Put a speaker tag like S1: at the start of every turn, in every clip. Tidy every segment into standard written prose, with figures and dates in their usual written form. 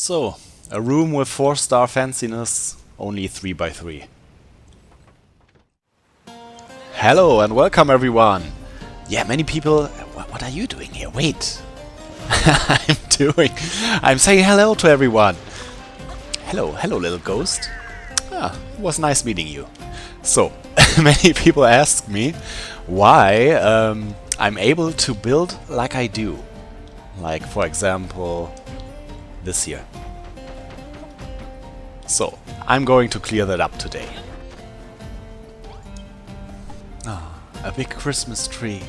S1: So, a room with 4-star fanciness, only 3 by 3. Hello and welcome everyone! Yeah, many people... What are you doing here? Wait! I'm saying hello to everyone! Hello little ghost. Ah, it was nice meeting you. So, many people ask me why I'm able to build like I do. Like, for example, this here. So, I'm going to clear that up today. Ah, a big Christmas tree.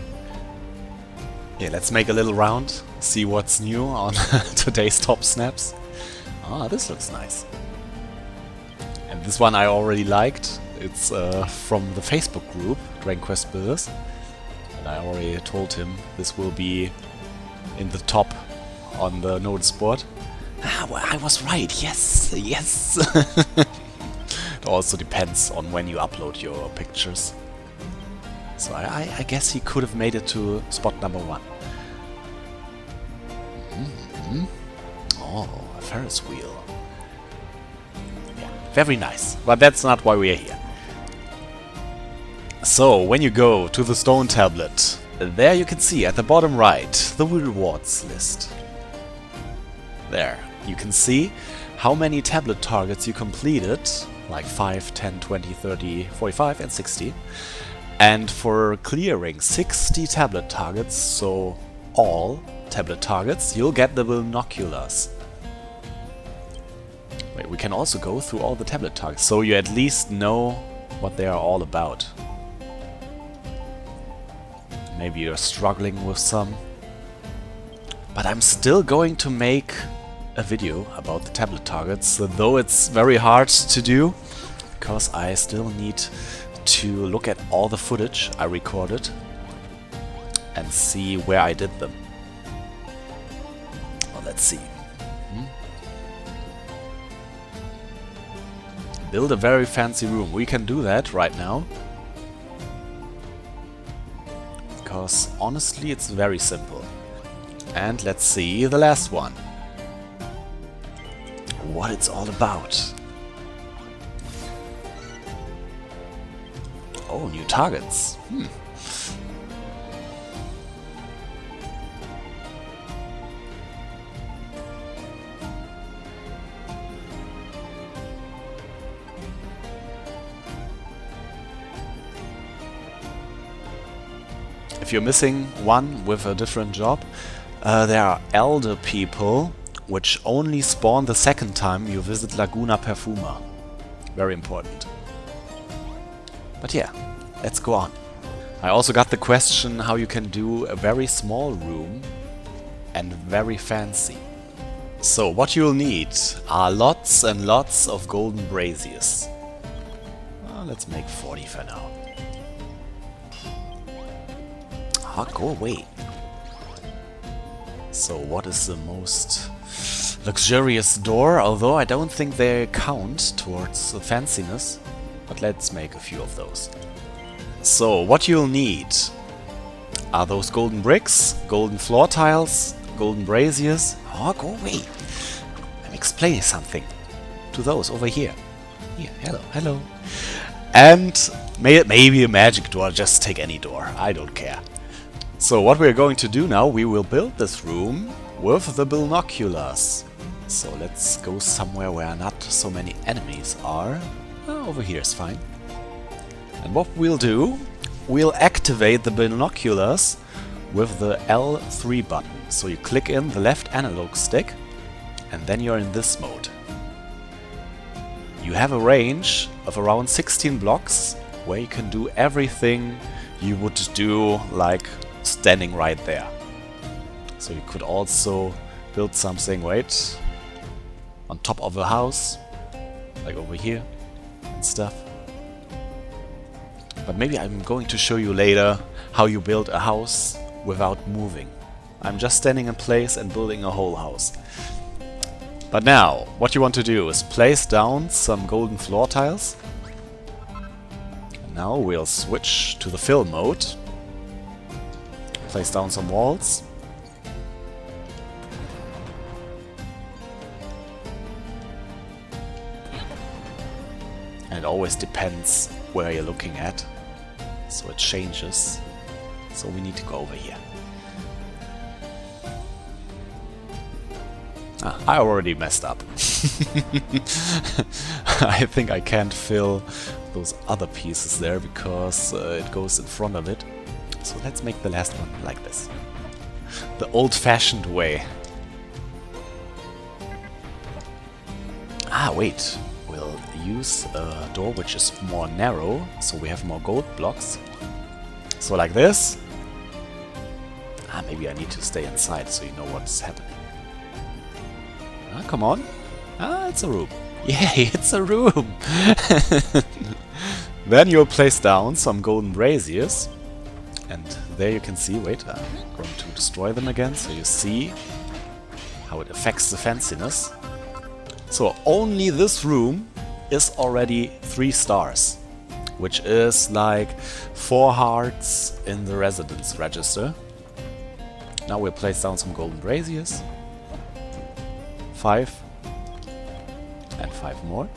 S1: Yeah, let's make a little round, see what's new on today's top snaps. Ah, this looks nice. And this one I already liked. It's from the Facebook group, Dragon Quest Builders. And I already told him this will be in the top on the notice board. Ah, well, I was right. Yes, yes. It also depends on when you upload your pictures. So I guess he could have made it to spot number 1. Mm-hmm. Oh, a Ferris wheel. Yeah, very nice. But that's not why we are here. So, when you go to the stone tablet, there you can see at the bottom right the rewards list. There, you can see how many tablet targets you completed, like 5, 10, 20, 30, 45 and 60. And for clearing 60 tablet targets, so all tablet targets, you'll get the binoculars. Wait, we can also go through all the tablet targets, so you at least know what they are all about. Maybe you're struggling with some. But I'm still going to make a video about the tablet targets, though it's very hard to do, because I still need to look at all the footage I recorded and see where I did them. Well, let's see. Build a very fancy room. We can do that right now. Because honestly, it's very simple. And let's see the last one. What it's all about. Oh, new targets. If you're missing one with a different job, there are elder people which only spawn the second time you visit Laguna Perfuma. Very important. But yeah, let's go on. I also got the question how you can do a very small room and very fancy. So what you'll need are lots and lots of golden braziers. Let's make 40 for now. Ah, go away. So what is the most luxurious door? Although I don't think they count towards the fanciness. But let's make a few of those. So, what you'll need are those golden bricks, golden floor tiles, golden braziers. Oh, go away! I'm explaining something to those over here. Here, hello. And maybe a magic door, just take any door, I don't care. So, what we're going to do now, we will build this room with the binoculars. So, let's go somewhere where not so many enemies are. Over here is fine. And what we'll do, we'll activate the binoculars with the L3 button. So you click in the left analog stick and then you're in this mode. You have a range of around 16 blocks where you can do everything you would do like standing right there. So you could also build something, wait, on top of a house, like over here. Stuff. But maybe I'm going to show you later how you build a house without moving. I'm just standing in place and building a whole house. But now, what you want to do is place down some golden floor tiles. And now we'll switch to the fill mode. Place down some walls. always depends where you're looking at. So it changes. So we need to go over here. Ah, I already messed up. I think I can't fill those other pieces there because it goes in front of it. So let's make the last one like this. The old-fashioned way. Ah, wait. We'll use a door which is more narrow, so we have more gold blocks. So like this. Ah, maybe I need to stay inside so you know what's happening. Ah, come on. Ah, it's a room. Yay, it's a room! Then you'll place down some golden braziers. And there you can see, wait, I'm going to destroy them again so you see how it affects the fanciness. So only this room is already 3 stars, which is like 4 hearts in the residence register. Now we'll place down some golden braziers. 5 and 5 more.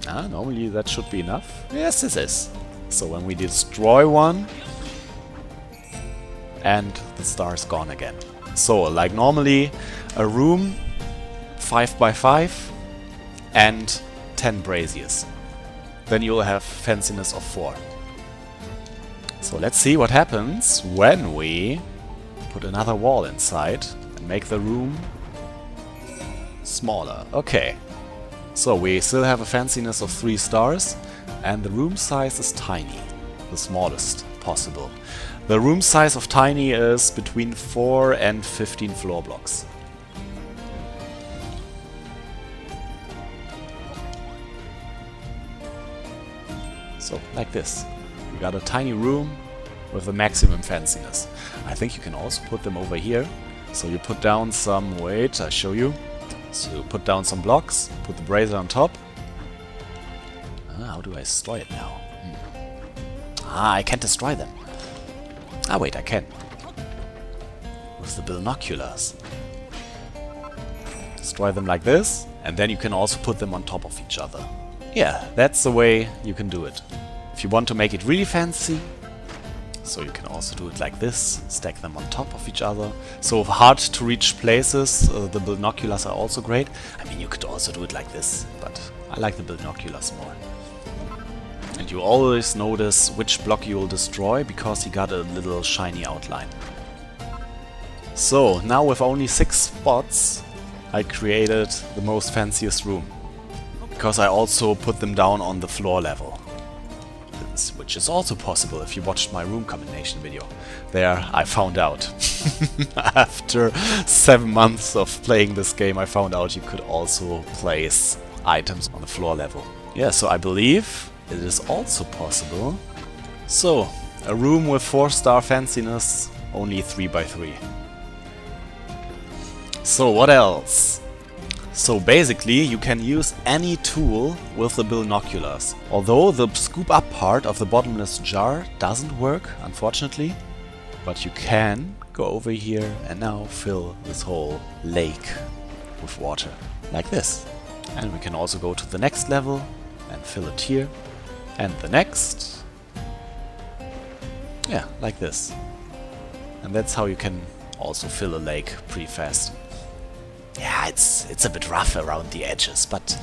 S1: Ah, normally that should be enough. Yes, this is. So when we destroy one, and the star is gone again. So, like normally, a room 5 by 5 and 10 braziers. Then you'll have fanciness of 4. So let's see what happens when we put another wall inside and make the room smaller. Okay. So we still have a fanciness of 3 stars, and the room size is tiny, the smallest possible. The room size of tiny is between 4 and 15 floor blocks. So, like this. We got a tiny room with a maximum fanciness. I think you can also put them over here. So you put down some, wait, I'll show you. So you put down some blocks, put the brazier on top. Ah, how do I destroy it now? Ah, I can't destroy them. Ah, wait, I can. With the binoculars. Destroy them like this, and then you can also put them on top of each other. Yeah, that's the way you can do it. If you want to make it really fancy, so you can also do it like this, stack them on top of each other. So hard to reach places, the binoculars are also great. I mean, you could also do it like this, but I like the binoculars more. And you always notice which block you will destroy, because you got a little shiny outline. So, now with only 6 spots, I created the most fanciest room. Because I also put them down on the floor level. Which is also possible if you watched my room combination video. There I found out. After 7 months of playing this game, I found out you could also place items on the floor level. Yeah, so I believe it is also possible. So, a room with 4-star fanciness, only 3 by 3. So what else? So basically you can use any tool with the binoculars. Although the scoop up part of the bottomless jar doesn't work, unfortunately. But you can go over here and now fill this whole lake with water. Like this. And we can also go to the next level and fill it here. And the next. Yeah, like this. And that's how you can also fill a lake pretty fast. Yeah, it's a bit rough around the edges, but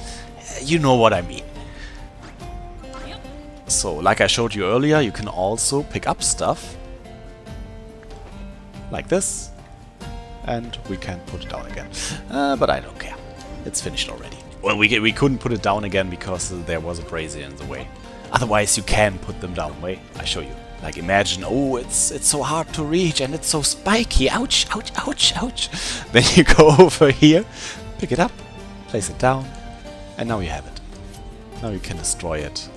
S1: you know what I mean. So, like I showed you earlier, you can also pick up stuff. Like this. And we can put it down again. But I don't care. It's finished already. Well, we couldn't put it down again because there was a brazier in the way. Otherwise you can put them down. Wait, I show you. Like imagine, oh, it's so hard to reach and it's so spiky. Ouch, ouch, ouch, ouch. Then you go over here, pick it up, place it down, and now you have it. Now you can destroy it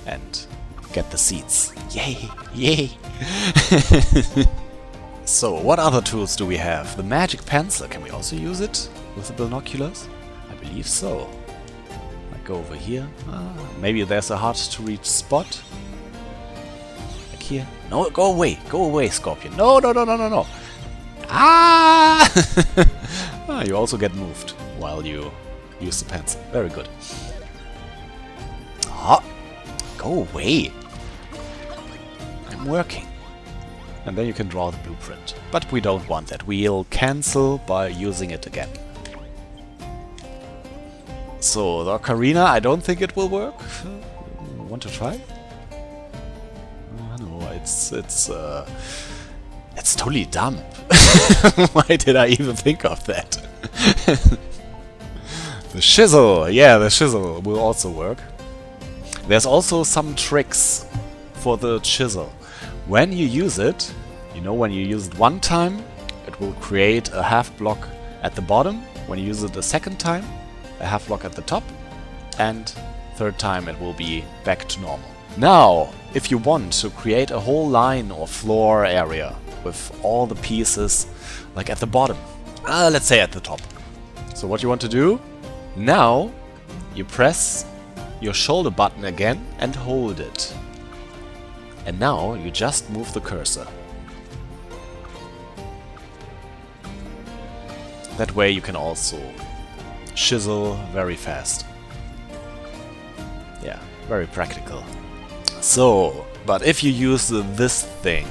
S1: and get the seeds. Yay, yay. So, what other tools do we have? The magic pencil, can we also use it with the binoculars? I believe so. I go over here. Maybe there's a hard to reach spot. Here. No, go away, Scorpion. No, no, no, no, no, no. Ah! You also get moved. while you use the pencil. Very good. Ah, go away. I'm working. And then you can draw the blueprint. But we don't want that. We'll cancel by using it again. So, the ocarina, I don't think it will work. Want to try? No, it's totally dumb. Why did I even think of that? The chisel! Yeah, the chisel will also work. There's also some tricks for the chisel. When you use it, you know, when you use it one time, it will create a half block at the bottom. When you use it a second time, a half block at the top. And third time it will be back to normal. Now, if you want to create a whole line or floor area with all the pieces, like at the bottom, let's say at the top. So what you want to do? Now, you press your shoulder button again and hold it. And now you just move the cursor. That way you can also chisel very fast. Yeah, very practical. So, but if you use this thing,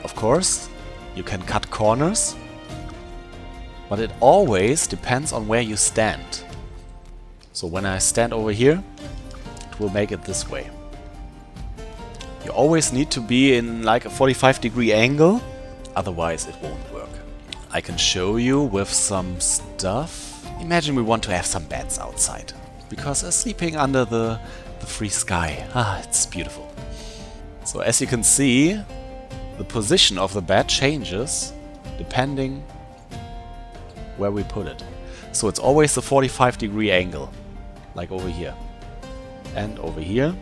S1: of course, you can cut corners, but it always depends on where you stand. So when I stand over here, it will make it this way. You always need to be in like a 45-degree angle, otherwise it won't work. I can show you with some stuff. Imagine we want to have some beds outside, because they're sleeping under the free sky. Ah, it's beautiful. So as you can see, the position of the bed changes depending where we put it. So it's always a 45-degree angle, like over here. And over here.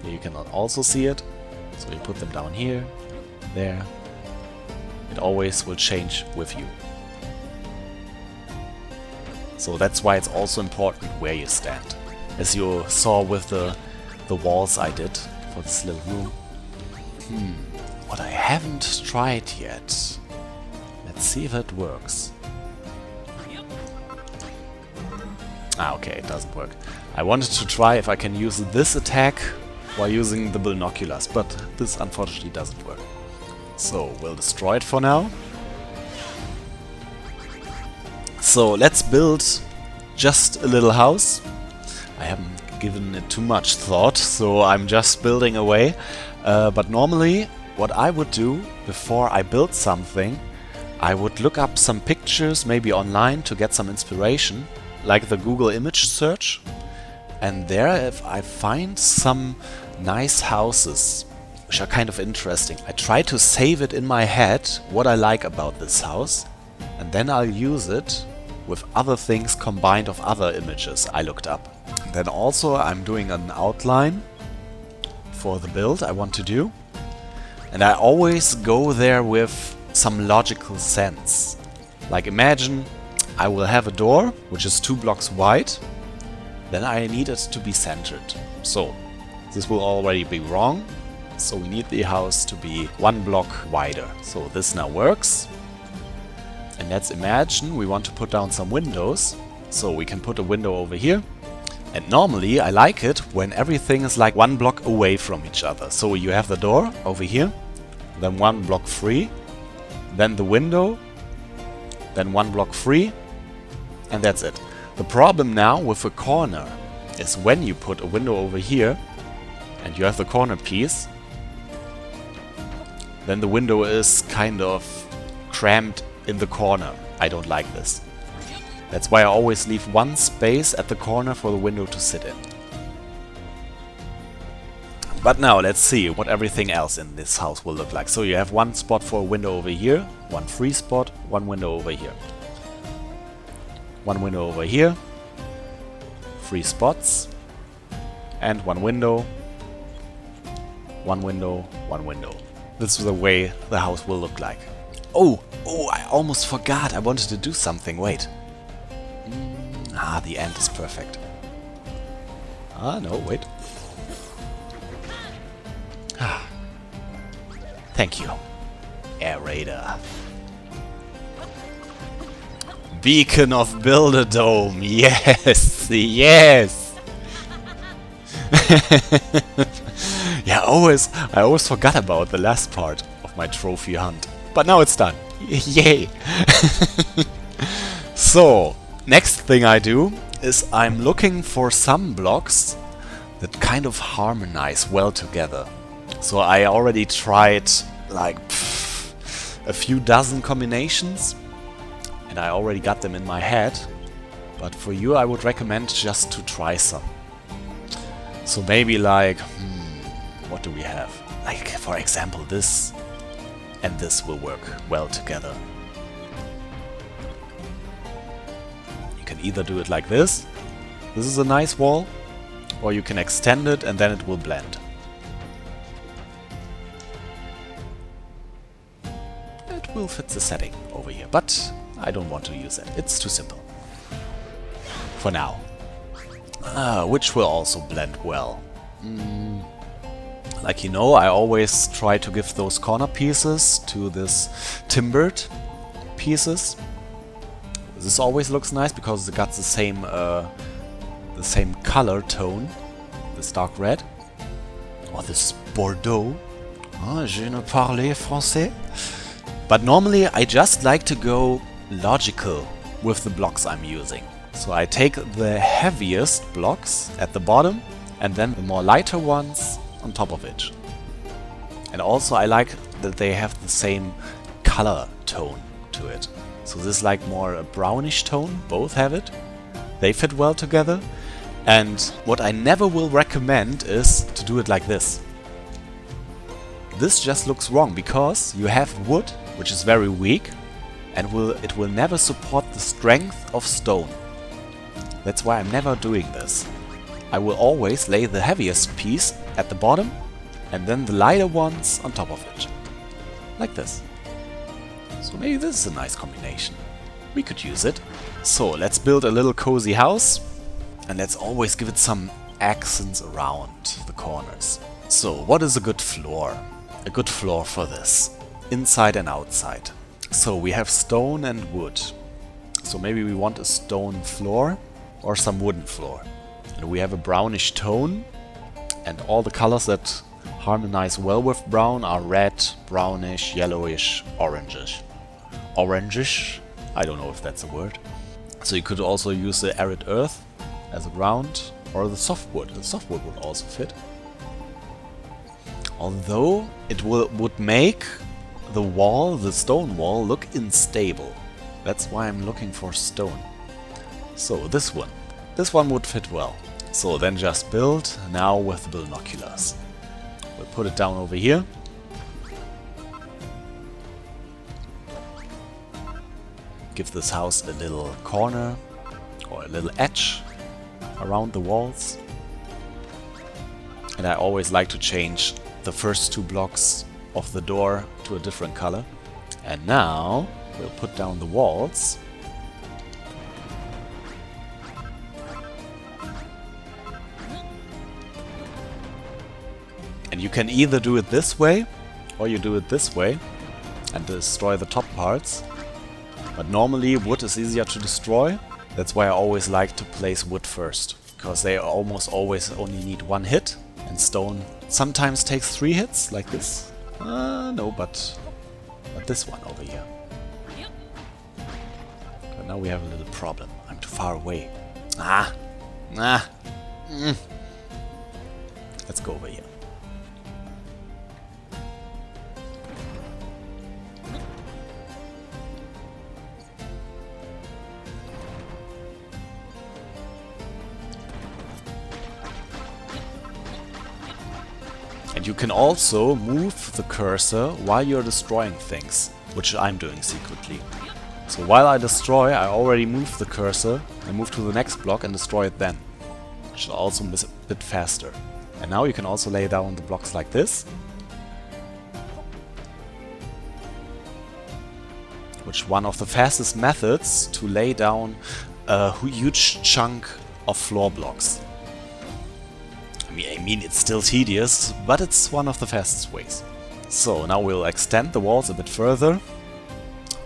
S1: Here you can also see it. So you put them down here, there. It always will change with you. So that's why it's also important where you stand. As you saw with the walls I did for this little room. What I haven't tried yet. Let's see if it works. Ah, okay, it doesn't work. I wanted to try if I can use this attack while using the binoculars, but this unfortunately doesn't work. So, we'll destroy it for now. So, let's build just a little house. I haven't given it too much thought, so I'm just building away. But normally, what I would do before I build something, I would look up some pictures, maybe online, to get some inspiration, like the Google image search. And there, if I find some nice houses, which are kind of interesting, I try to save it in my head, what I like about this house, and then I'll use it with other things combined of other images I looked up. Then also I'm doing an outline for the build I want to do. And I always go there with some logical sense. Like imagine I will have a door which is 2 blocks wide, then I need it to be centered. So this will already be wrong, so we need the house to be 1 block wider. So this now works. And let's imagine we want to put down some windows, so we can put a window over here. And normally I like it when everything is like 1 block away from each other. So you have the door over here, then 1 block free, then the window, then 1 block free, and that's it. The problem now with a corner is when you put a window over here and you have the corner piece, then the window is kind of crammed in the corner. I don't like this. That's why I always leave 1 space at the corner for the window to sit in. But now let's see what everything else in this house will look like. So you have 1 spot for a window over here, 1 free spot, 1 window over here. 1 window over here, 3 spots, and 1 window, 1 window, 1 window. This is the way the house will look like. Oh, I almost forgot. I wanted to do something. Wait. The end is perfect. No, wait. Thank you, Aerator. Beacon of Build-A-Dome. Yes, yes. Yeah, I always forgot about the last part of my trophy hunt. But now it's done. Yay. So, next thing I do is I'm looking for some blocks that kind of harmonize well together. So I already tried like a few dozen combinations and I already got them in my head, but for you I would recommend just to try some. So maybe like, what do we have? Like for example this and this will work well together. You can either do it like this is a nice wall, or you can extend it and then it will blend. It will fit the setting over here, but I don't want to use it. It's too simple. For now. Which will also blend well. Like you know, I always try to give those corner pieces to this timbered pieces. This always looks nice because it got the same color tone, this dark red, or this Bordeaux. Je ne parle français. But normally I just like to go logical with the blocks I'm using. So I take the heaviest blocks at the bottom and then the more lighter ones on top of it. And also I like that they have the same color tone to it. So this is like more a brownish tone, both have it. They fit well together. And what I never will recommend is to do it like this. This just looks wrong because you have wood, which is very weak, and it will never support the strength of stone. That's why I'm never doing this. I will always lay the heaviest piece at the bottom and then the lighter ones on top of it. Like this. So maybe this is a nice combination. We could use it. So let's build a little cozy house. And let's always give it some accents around the corners. So, what is a good floor? A good floor for this. Inside and outside. So, we have stone and wood. So maybe we want a stone floor or some wooden floor. And we have a brownish tone. And all the colors that harmonize well with brown are red, brownish, yellowish, orangish. Orangish? I don't know if that's a word. So you could also use the arid earth as a ground, or the softwood. The softwood would also fit. Although it would make the wall, the stone wall, look unstable. That's why I'm looking for stone. So this one. This one would fit well. So then just build now with the binoculars. We'll put it down over here. Give this house a little corner or a little edge around the walls. And I always like to change the first two blocks of the door to a different color. And now we'll put down the walls. And you can either do it this way or you do it this way and destroy the top parts. But normally wood is easier to destroy. That's why I always like to place wood first, because they almost always only need one hit, and stone sometimes takes 3 hits, like this. No, but this one over here. But now we have a little problem. I'm too far away. Let's go over here. And you can also move the cursor while you're destroying things, which I'm doing secretly. So while I destroy, I already move the cursor and move to the next block and destroy it then, which is also a bit faster. And now you can also lay down the blocks like this, which is one of the fastest methods to lay down a huge chunk of floor blocks. I mean, it's still tedious, but it's one of the fastest ways. So now we'll extend the walls a bit further.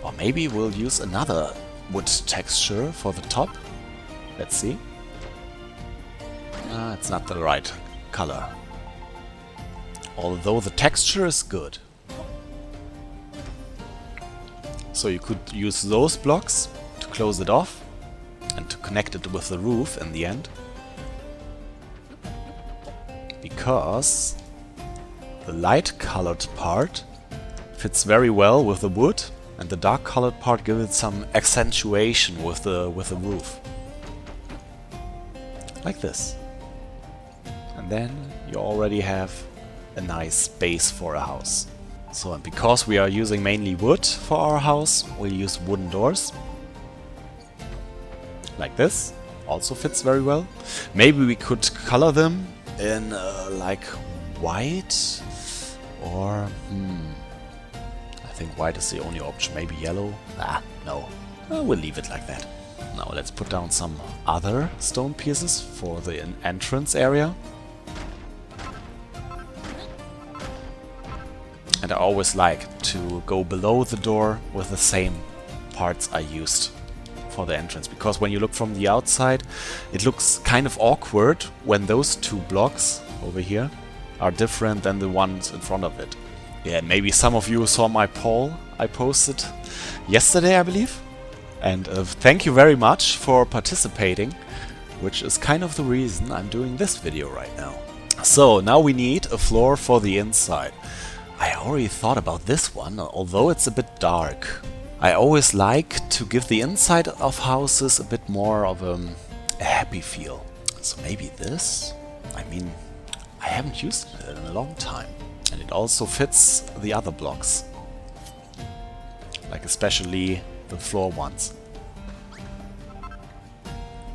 S1: Or maybe we'll use another wood texture for the top. Let's see. It's not the right color. Although the texture is good. So you could use those blocks to close it off and to connect it with the roof in the end. Because the light colored part fits very well with the wood, and the dark colored part gives it some accentuation with the roof. Like this. And then you already have a nice base for a house. So, and because we are using mainly wood for our house, we'll use wooden doors. Like this. Also fits very well. Maybe we could color them in like white or I think white is the only option. Maybe yellow. No. We'll leave it like that. Now let's put down some other stone pieces for the entrance area. And I always like to go below the door with the same parts I used for the entrance, because when you look from the outside it looks kind of awkward when those two blocks over here are different than the ones in front of it. Yeah, maybe some of you saw my poll I posted yesterday, I believe. And thank you very much for participating, which is kind of the reason I'm doing this video right now. So now we need a floor for the inside. I already thought about this one, although it's a bit dark. I always like to give the inside of houses a bit more of a happy feel. So maybe this? I mean, I haven't used it in a long time. And it also fits the other blocks. Like especially the floor ones.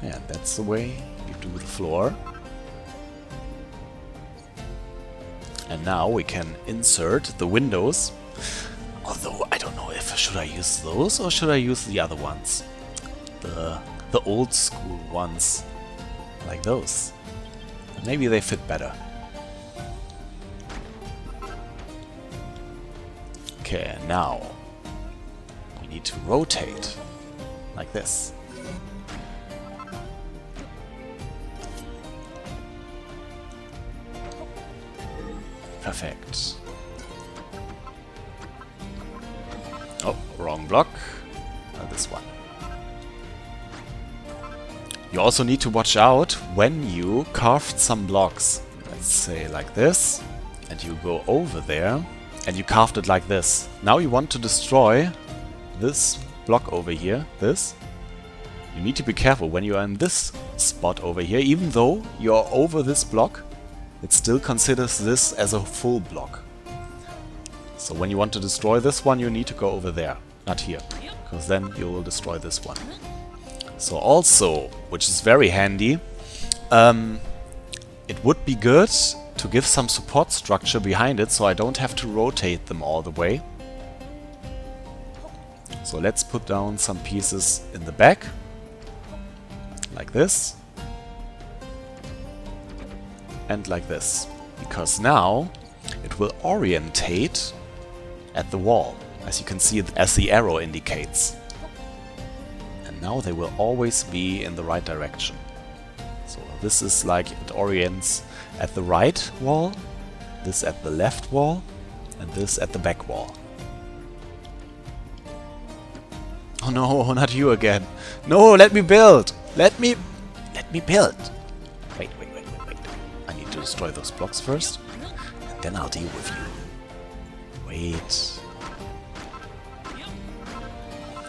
S1: And that's the way you do the floor. And now we can insert the windows. Although I don't know if should I use those or should I use the other ones. The old school ones. Like those. Maybe they fit better. Okay, now we need to rotate like this. Perfect. Oh, wrong block. This one. You also need to watch out when you carved some blocks. Let's say like this. And you go over there. And you carved it like this. Now you want to destroy this block over here. This. You need to be careful when you are in this spot over here. Even though you're over this block, it still considers this as a full block. So when you want to destroy this one, you need to go over there, not here, because then you will destroy this one. So also, which is very handy, it would be good to give some support structure behind it, so I don't have to rotate them all the way. So let's put down some pieces in the back, like this. And like this, because now it will orientate at the wall, as you can see as the arrow indicates. And now they will always be in the right direction. So this is like it orients at the right wall, this at the left wall, and this at the back wall. Oh no, not you again. No, let me build! Let me build! Wait. I need to destroy those blocks first, and then I'll deal with you. Wait.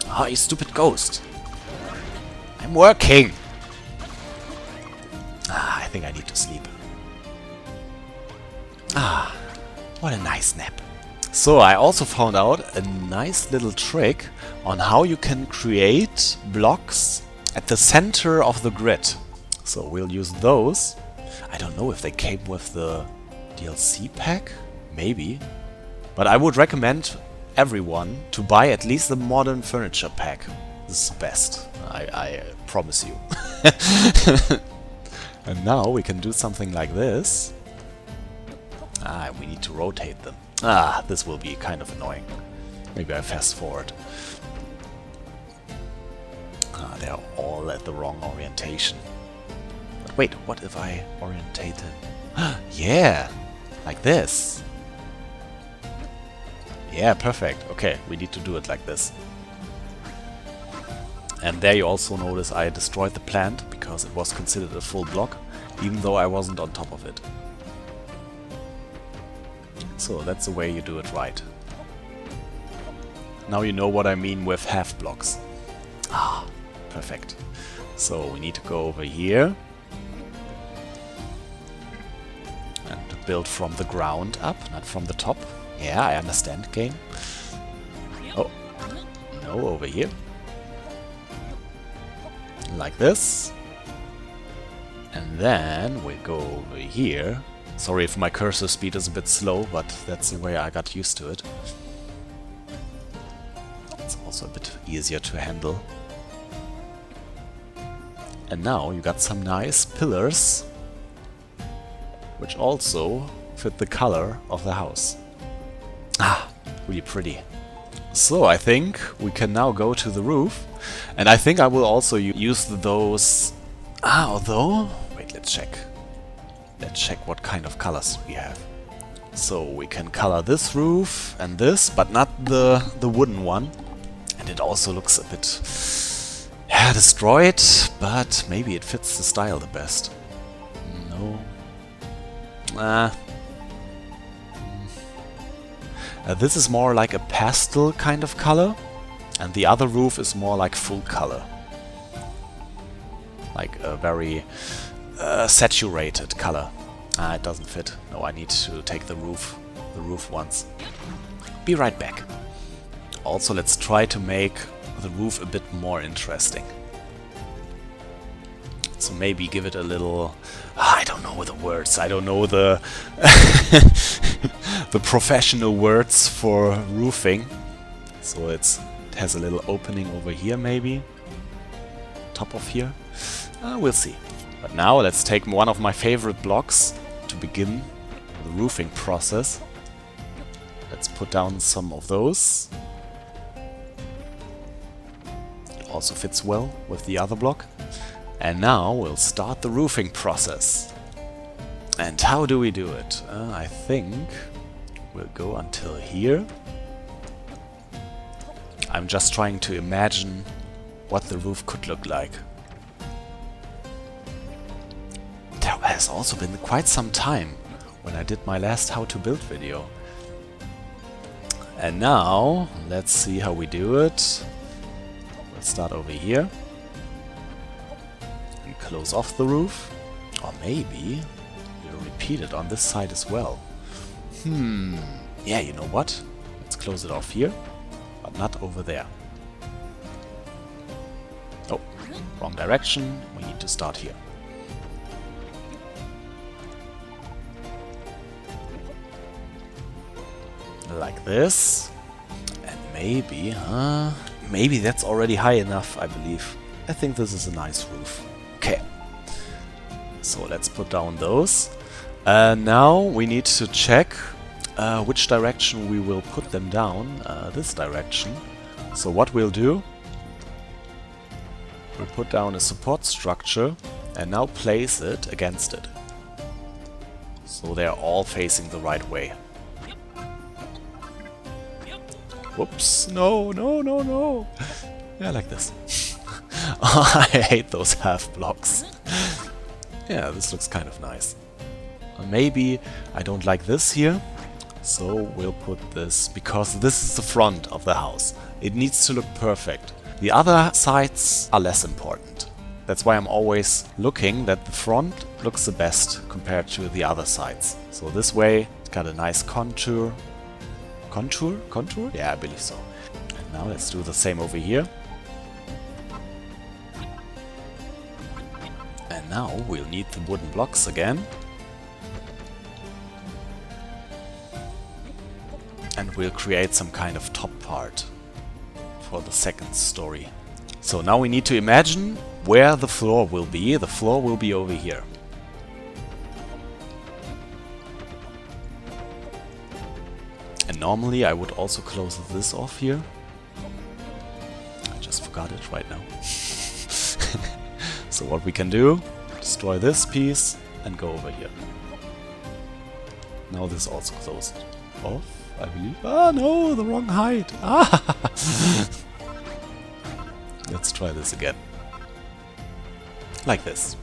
S1: Ah, you stupid ghost. I'm working! I think I need to sleep. What a nice nap. So I also found out a nice little trick on how you can create blocks at the center of the grid. So we'll use those. I don't know if they came with the DLC pack. Maybe. But I would recommend everyone to buy at least the modern furniture pack. This is the best. I promise you. And now we can do something like this. We need to rotate them. This will be kind of annoying. Maybe I fast forward. Ah, they're all at the wrong orientation. But wait, what if I orientate it? Yeah, like this. Yeah, perfect. Okay, we need to do it like this. And there you also notice I destroyed the plant because it was considered a full block, even though I wasn't on top of it. So that's the way you do it right. Now you know what I mean with half blocks. Ah, perfect. So we need to go over here and build from the ground up, not from the top. Yeah, I understand, game. Oh, no, over here. Like this. And then we go over here. Sorry if my cursor speed is a bit slow, but that's the way I got used to it. It's also a bit easier to handle. And now you got some nice pillars, which also fit the color of the house. Ah, really pretty. So I think we can now go to the roof, and I think I will also use those... although... Wait, let's check. Let's check what kind of colors we have. So we can color this roof and this, but not the wooden one. And it also looks a bit... destroyed, but maybe it fits the style the best. No. This is more like a pastel kind of color, and the other roof is more like full color. Like a very saturated color. It doesn't fit. No, I need to take the roof once. Be right back. Also, let's try to make the roof a bit more interesting. So maybe give it a little... I don't know the words. I don't know the the professional words for roofing. So it has a little opening over here, maybe. Top of here. We'll see. But now let's take one of my favorite blocks to begin the roofing process. Let's put down some of those. It also fits well with the other block. And now we'll start the roofing process. And how do we do it? I think we'll go until here. I'm just trying to imagine what the roof could look like. There has also been quite some time when I did my last how to build video. And now, let's see how we do it. We'll start over here. And close off the roof. Or maybe we'll repeat it on this side as well. Yeah, you know what? Let's close it off here, but not over there. Oh, wrong direction. We need to start here. Like this. And maybe, maybe that's already high enough, I believe. I think this is a nice roof. Okay. So let's put down those. Now we need to check which direction we will put them down. This direction. So what we'll do, we'll put down a support structure and now place it against it. So they're all facing the right way. Whoops, no, no, no, no. Yeah, like this. I hate those half blocks. Yeah, this looks kind of nice. Maybe I don't like this here, so we'll put this, because this is the front of the house. It needs to look perfect. The other sides are less important. That's why I'm always looking that the front looks the best compared to the other sides. So this way, it's got a nice contour. Contour? Contour? Yeah, I believe so. And now let's do the same over here. And now we'll need the wooden blocks again. And we'll create some kind of top part for the second story. So now we need to imagine where the floor will be. The floor will be over here. And normally I would also close this off here. I just forgot it right now. So what we can do, destroy this piece and go over here. Now this also closed off, I believe. Ah, no, the wrong height. Ah. Let's try this again. Like this.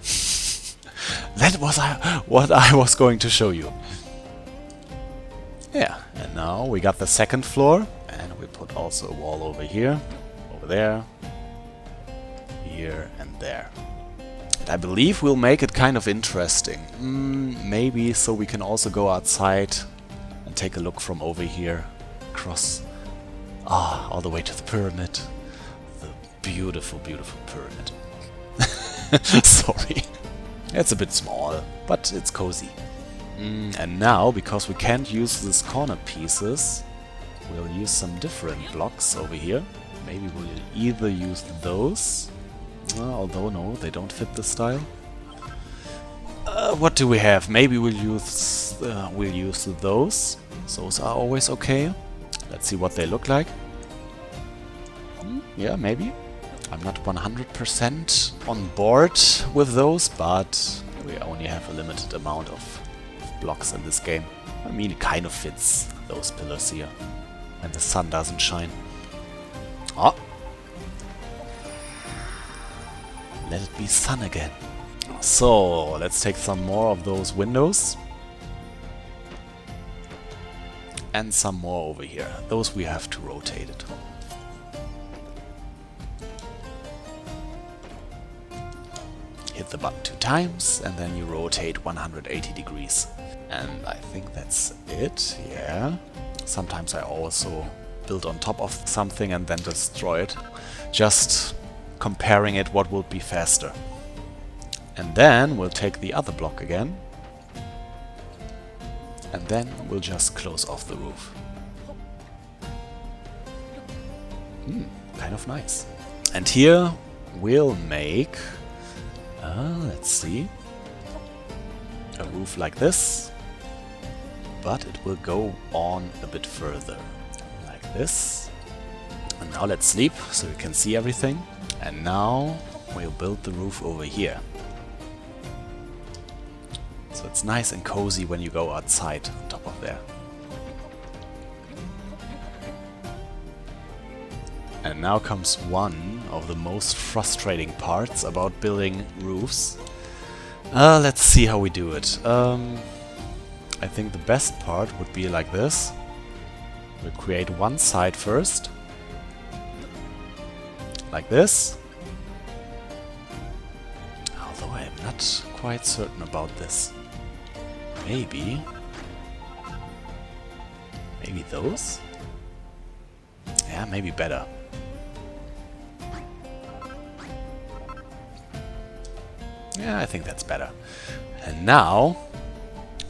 S1: That was what I was going to show you. Yeah, and now we got the second floor, and we put also a wall over here, over there, here and there. And I believe we'll make it kind of interesting. Maybe so we can also go outside and take a look from over here, across, all the way to the pyramid. The beautiful, beautiful pyramid. Sorry. It's a bit small, but it's cozy. And now, because we can't use these corner pieces, we'll use some different blocks over here. Maybe we'll either use those, although no, they don't fit the style. What do we have? Maybe we'll use those. Those are always okay. Let's see what they look like. Yeah, maybe. I'm not 100% on board with those, but we only have a limited amount of blocks in this game. I mean, it kind of fits those pillars here when the sun doesn't shine. Oh! Let it be sun again. So, let's take some more of those windows. And some more over here. Those we have to rotate it. Hit the button 2 times, and then you rotate 180 degrees. And I think that's it, yeah. Sometimes I also build on top of something and then destroy it. Just comparing it what would be faster. And then we'll take the other block again. And then we'll just close off the roof. Kind of nice. And here we'll make, let's see, a roof like this. But it will go on a bit further, like this. And now let's sleep, so you can see everything. And now we'll build the roof over here. So it's nice and cozy when you go outside on top of there. And now comes one of the most frustrating parts about building roofs. Let's see how we do it. I think the best part would be like this. We'll create one side first. Like this. Although I am not quite certain about this. Maybe those? Yeah, maybe better. Yeah, I think that's better. And now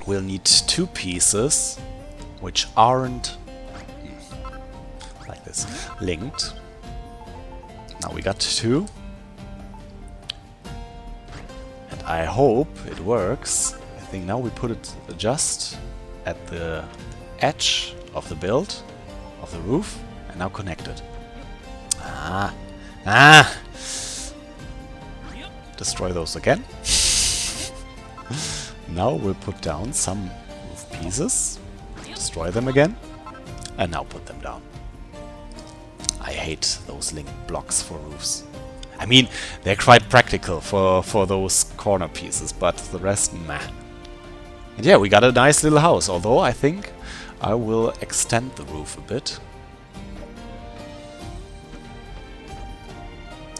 S1: we'll need 2 pieces which aren't like this linked. Now we got 2. And I hope it works. I think now we put it just at the edge of the build of the roof and now connect it. Destroy those again. Now we'll put down some roof pieces, destroy them again, and now put them down. I hate those linked blocks for roofs. I mean, they're quite practical for those corner pieces, but the rest, meh. And yeah, we got a nice little house, although I think I will extend the roof a bit.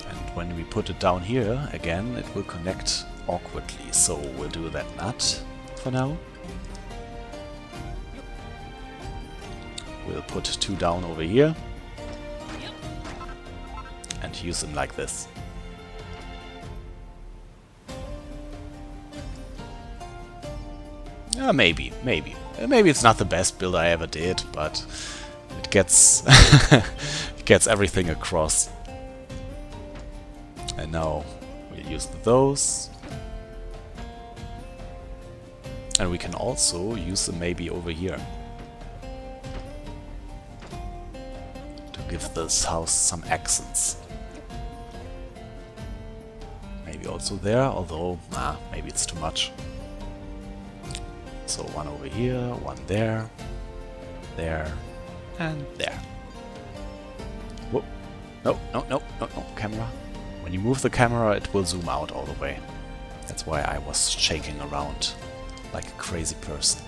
S1: And when we put it down here, again, it will connect awkwardly, so we'll do that not for now. We'll put 2 down over here and use them like this. Maybe it's not the best build I ever did, but it gets it gets everything across. And now we'll use those. And we can also use them maybe over here to give this house some accents. Maybe also there, although, maybe it's too much. So one over here, one there, and there. Whoa. No, camera. When you move the camera, it will zoom out all the way. That's why I was shaking around like a crazy person.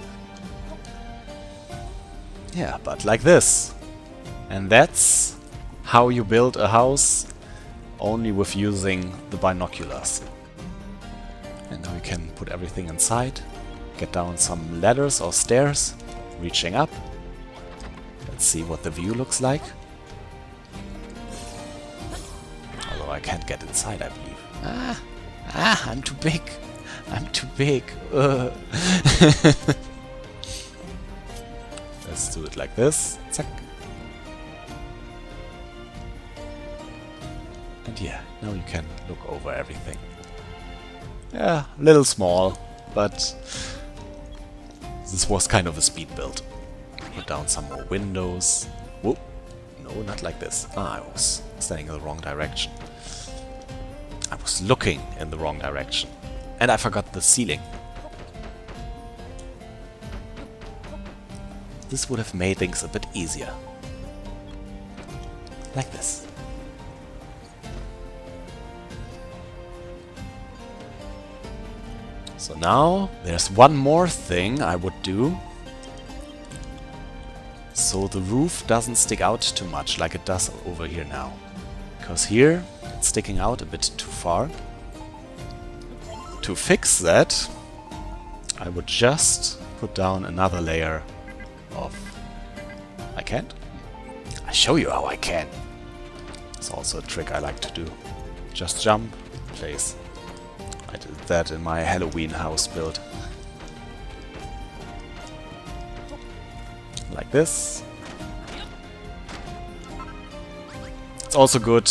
S1: Yeah, but like this. And that's how you build a house only with using the binoculars. And now you can put everything inside, get down some ladders or stairs, reaching up. Let's see what the view looks like. Although I can't get inside, I believe. I'm too big. I'm too big. Let's do it like this. Zack. And yeah, now you can look over everything. Yeah, a little small, but this was kind of a speed build. Put down some more windows. Whoop. No, not like this. I was standing in the wrong direction. I was looking in the wrong direction. And I forgot the ceiling. This would have made things a bit easier. Like this. So now, there's one more thing I would do. So the roof doesn't stick out too much like it does over here now. Because here, it's sticking out a bit too far. To fix that, I would just put down another layer of... I can't? I show you how I can. It's also a trick I like to do. Just jump, place. I did that in my Halloween house build. Like this. It's also good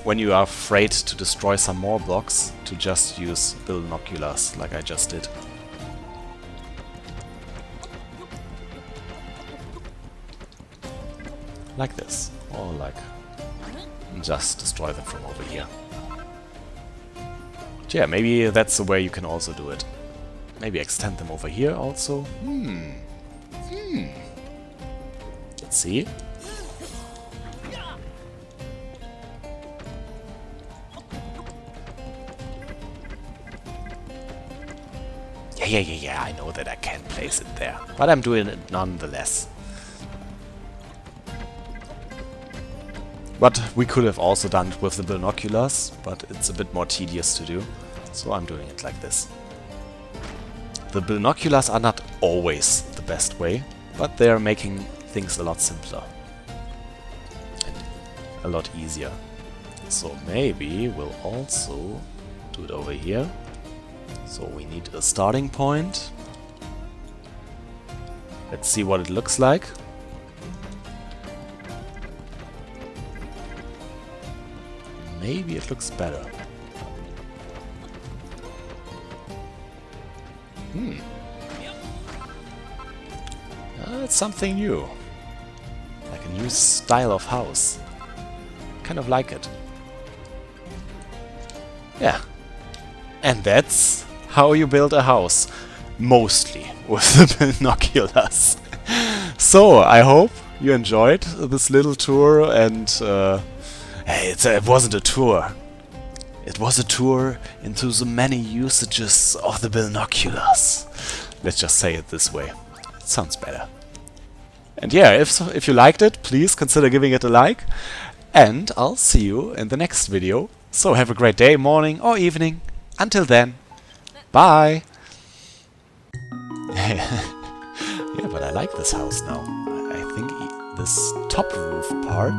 S1: when you are afraid to destroy some more blocks to just use Buildnoculars like I just did. Like this. Or like just destroy them from over here. But yeah, maybe that's the way you can also do it. Maybe extend them over here also. Let's see. Yeah, I know that I can't place it there. But I'm doing it nonetheless. But we could have also done it with the binoculars, but it's a bit more tedious to do. So I'm doing it like this. The binoculars are not always the best way, but they're making things a lot simpler. And a lot easier. So maybe we'll also do it over here. So we need a starting point. Let's see what it looks like. Maybe it looks better. It's something new. Like a new style of house. Kind of like it. Yeah. And that's how you build a house. Mostly with the binoculars. So, I hope you enjoyed this little tour and... hey, it wasn't a tour. It was a tour into the many usages of the binoculars. Let's just say it this way. It sounds better. And yeah, if you liked it, please consider giving it a like. And I'll see you in the next video. So have a great day, morning or evening. Until then, bye! Yeah, but I like this house now. I think this top roof part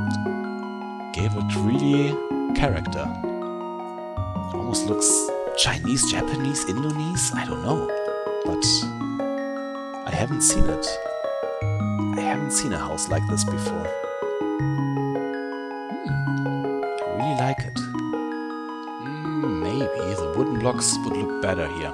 S1: gave it really character. Almost looks Chinese, Japanese, Indonesian, I don't know. But I haven't seen it. I haven't seen a house like this before. I really like it. Maybe the wooden blocks would look better here.